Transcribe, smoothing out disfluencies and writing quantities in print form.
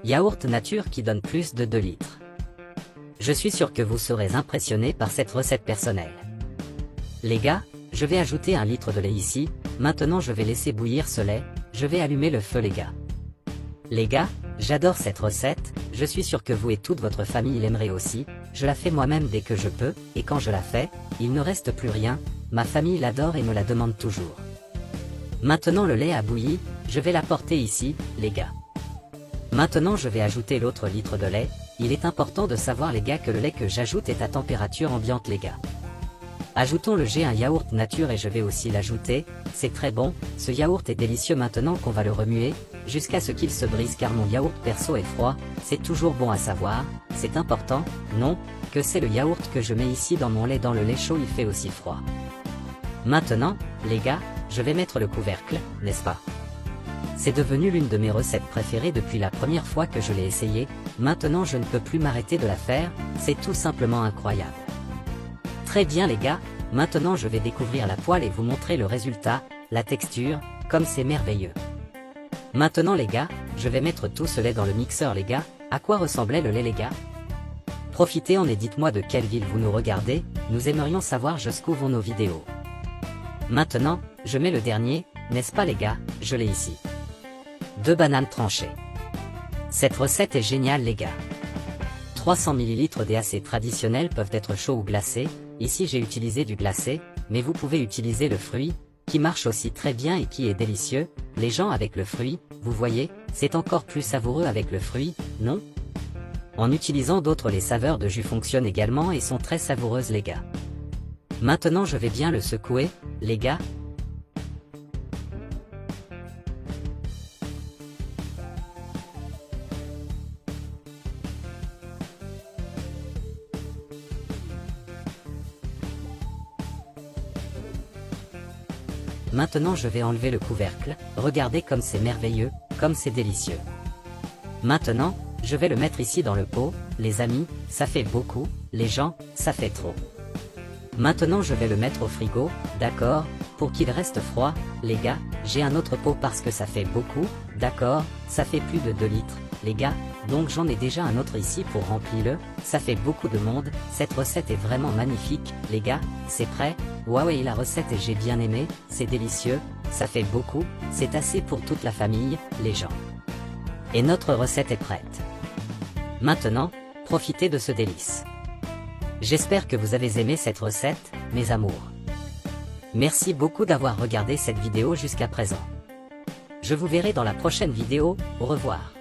yaourt nature qui donne plus de 2 litres. Je suis sûr que vous serez impressionné par cette recette personnelle. Les gars, je vais ajouter 1 litre de lait ici, maintenant je vais laisser bouillir ce lait, je vais allumer le feu les gars. Les gars, j'adore cette recette, je suis sûr que vous et toute votre famille l'aimeraient aussi, je la fais moi-même dès que je peux, et quand je la fais, il ne reste plus rien, ma famille l'adore et me la demande toujours. Maintenant le lait a bouilli, je vais l'apporter ici, les gars. Maintenant je vais ajouter l'autre litre de lait, il est important de savoir les gars que le lait que j'ajoute est à température ambiante les gars. Ajoutons le G1 yaourt nature et je vais aussi l'ajouter, c'est très bon, ce yaourt est délicieux maintenant qu'on va le remuer, jusqu'à ce qu'il se brise car mon yaourt perso est froid, c'est toujours bon à savoir, c'est important, non, que c'est le yaourt que je mets ici dans mon lait dans le lait chaud il fait aussi froid. Maintenant, les gars, je vais mettre le couvercle, n'est-ce pas? C'est devenu l'une de mes recettes préférées depuis la première fois que je l'ai essayé, maintenant je ne peux plus m'arrêter de la faire, c'est tout simplement incroyable. Très bien les gars, maintenant je vais découvrir la poêle et vous montrer le résultat, la texture, comme c'est merveilleux. Maintenant les gars, je vais mettre tout ce lait dans le mixeur les gars, à quoi ressemblait le lait les gars? Profitez en et dites-moi de quelle ville vous nous regardez, nous aimerions savoir jusqu'où vont nos vidéos. Maintenant, je mets le dernier, n'est-ce pas les gars, je l'ai ici. 2 bananes tranchées. Cette recette est géniale les gars. 300 ml DAC traditionnels peuvent être chauds ou glacés, ici j'ai utilisé du glacé, mais vous pouvez utiliser le fruit, qui marche aussi très bien et qui est délicieux, les gens avec le fruit, vous voyez, c'est encore plus savoureux avec le fruit, non? En utilisant d'autres les saveurs de jus fonctionnent également et sont très savoureuses les gars. Maintenant je vais bien le secouer, les gars. Maintenant je vais enlever le couvercle, regardez comme c'est merveilleux, comme c'est délicieux. Maintenant, je vais le mettre ici dans le pot, les amis, ça fait beaucoup, les gens, ça fait trop. Maintenant je vais le mettre au frigo, d'accord, pour qu'il reste froid, les gars, j'ai un autre pot parce que ça fait beaucoup, d'accord, ça fait plus de 2 litres, les gars, donc j'en ai déjà un autre ici pour remplir-le, ça fait beaucoup de monde, cette recette est vraiment magnifique, les gars, c'est prêt, waouh et la recette et j'ai bien aimé, c'est délicieux, ça fait beaucoup, c'est assez pour toute la famille, les gens. Et notre recette est prête. Maintenant, profitez de ce délice. J'espère que vous avez aimé cette recette, mes amours. Merci beaucoup d'avoir regardé cette vidéo jusqu'à présent. Je vous verrai dans la prochaine vidéo, au revoir.